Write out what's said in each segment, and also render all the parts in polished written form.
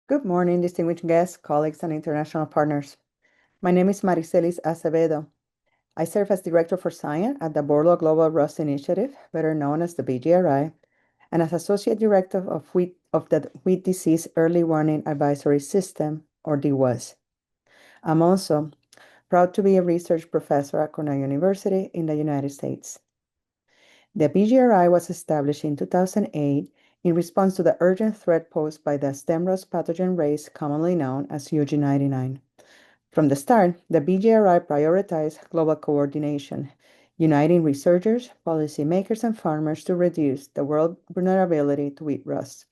Good morning, distinguished guests, colleagues, and international partners. My name is Maricelis Acevedo. I serve as Director for Science at the Borlaug Global Rust Initiative, better known as the BGRI, and as Associate Director of the Wheat Disease Early Warning Advisory System, or DWAS. I'm also proud to be a research professor at Cornell University in the United States. The BGRI was established in 2008 in response to the urgent threat posed by the stem rust pathogen race commonly known as UG99. From the start, the BGRI prioritized global coordination, uniting researchers, policymakers, and farmers to reduce the world's vulnerability to wheat rust.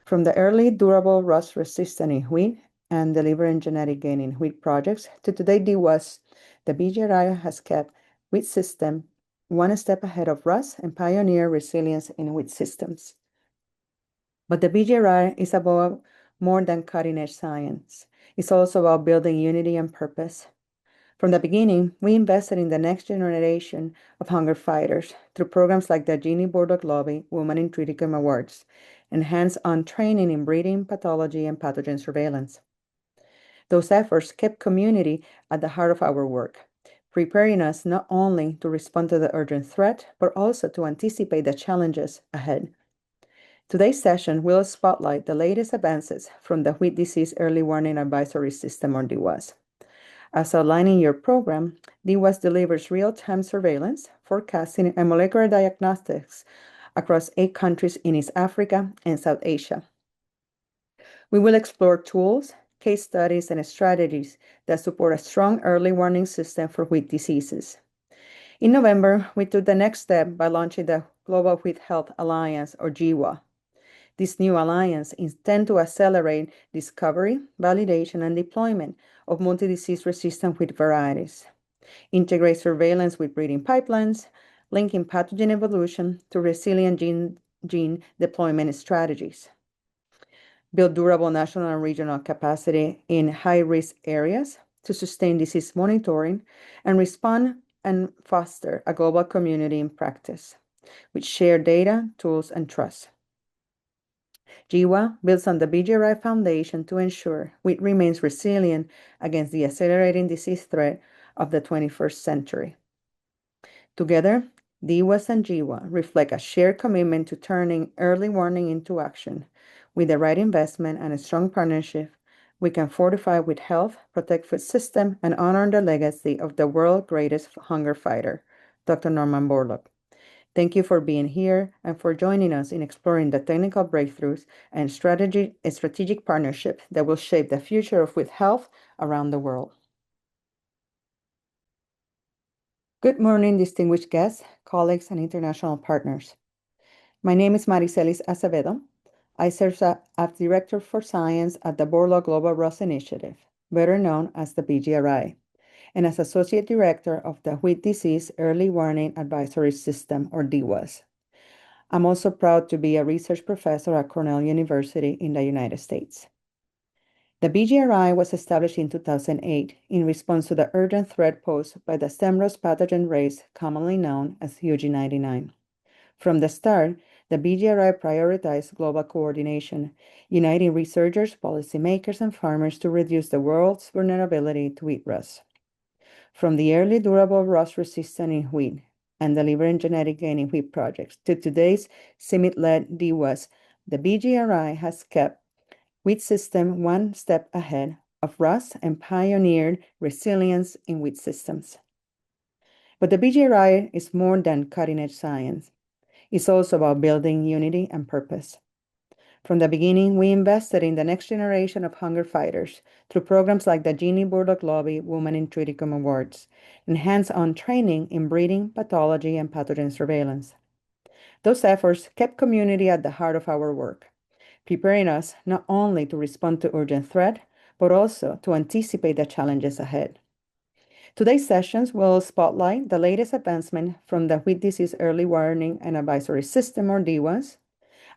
From the early durable rust resistant in wheat and delivering genetic gain in wheat projects to today DWAS, the BGRI has kept wheat system one step ahead of rust and pioneer resilience in wheat systems. But the BGRI is about more than cutting-edge science. It's also about building unity and purpose. From the beginning, we invested in the next generation of hunger fighters through programs like the Borlaug Global Women in Triticum Awards and hands-on training in breeding, pathology, and pathogen surveillance. Those efforts kept community at the heart of our work, preparing us not only to respond to the urgent threat, but also to anticipate the challenges ahead. Today's session will spotlight the latest advances from the Wheat Disease Early Warning Advisory System, or DWAS. As outlined in your program, DWAS delivers real-time surveillance, forecasting, and molecular diagnostics across 8 countries in East Africa and South Asia. We will explore tools, case studies, and strategies that support a strong early warning system for wheat diseases. In November, we took the next step by launching the Global Wheat Health Alliance, or GWA. This new alliance intends to accelerate discovery, validation, and deployment of multi-disease resistant wheat varieties, integrate surveillance with breeding pipelines, linking pathogen evolution to resilient gene deployment strategies, build durable national and regional capacity in high-risk areas to sustain disease monitoring, and respond and foster a global community in practice, with shared data, tools, and trust. GWA builds on the BGRI Foundation to ensure wheat remains resilient against the accelerating disease threat of the 21st century. Together, DWAS and GWA reflect a shared commitment to turning early warning into action. With the right investment and a strong partnership, we can fortify wheat health, protect food system, and honor the legacy of the world's greatest hunger fighter, Dr. Norman Borlaug. Thank you for being here and for joining us in exploring the technical breakthroughs and strategic partnership that will shape the future of wheat health around the world. Good morning, distinguished guests, colleagues, and international partners. My name is Maricelis Acevedo. I serve as Director for Science at the Borlaug Global Rust Initiative, better known as the BGRI, and as Associate Director of the Wheat Disease Early Warning Advisory System, or DWAS. I'm also proud to be a research professor at Cornell University in the United States. The BGRI was established in 2008 in response to the urgent threat posed by the stem rust pathogen race commonly known as UG99. From the start, the BGRI prioritized global coordination, uniting researchers, policymakers, and farmers to reduce the world's vulnerability to wheat rust. From the early durable rust resistant in wheat and delivering genetic gain in wheat projects to today's CIMMYT-led DWAS, the BGRI has kept wheat system one step ahead of rust and pioneered resilience in wheat systems. But the BGRI is more than cutting-edge science. It's also about building unity and purpose. From the beginning, we invested in the next generation of hunger fighters through programs like the Borlaug Global Women in Triticum Awards and hands-on training in breeding, pathology, and pathogen surveillance. Those efforts kept community at the heart of our work, preparing us not only to respond to urgent threat, but also to anticipate the challenges ahead. Today's sessions will spotlight the latest advancement from the Wheat Disease Early Warning and Advisory System, or DWAS.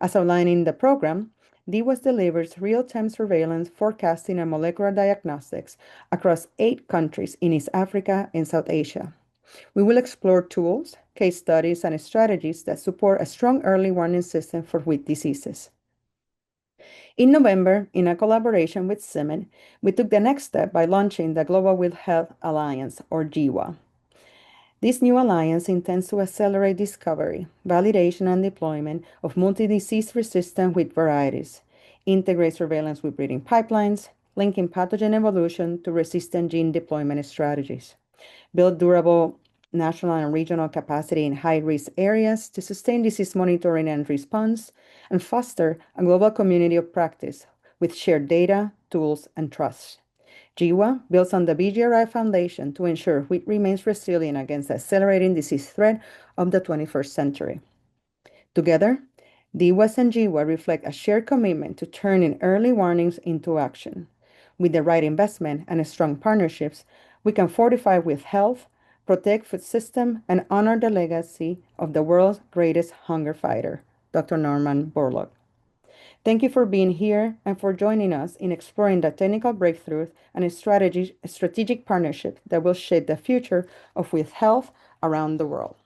As outlined in the program, DWAS delivers real-time surveillance, forecasting, and molecular diagnostics across 8 countries in East Africa and South Asia. We will explore tools, case studies, and strategies that support a strong early warning system for wheat diseases. In November, in a collaboration with CIMID, we took the next step by launching the Global Wheat Health Alliance, or GWA. This new alliance intends to accelerate discovery, validation, and deployment of multi-disease resistant wheat varieties, integrate surveillance with breeding pipelines, linking pathogen evolution to resistant gene deployment strategies, build durable national and regional capacity in high-risk areas to sustain disease monitoring and response, and foster a global community of practice with shared data, tools, and trust. GWA builds on the BGRI Foundation to ensure wheat remains resilient against the accelerating disease threat of the 21st century. Together, DWAS and GWA reflect a shared commitment to turning early warnings into action. With the right investment and strong partnerships, we can fortify with health, protect food system, and honor the legacy of the world's greatest hunger fighter, Dr. Norman Borlaug. Thank you for being here and for joining us in exploring the technical breakthroughs and strategic partnerships that will shape the future of wheat health around the world.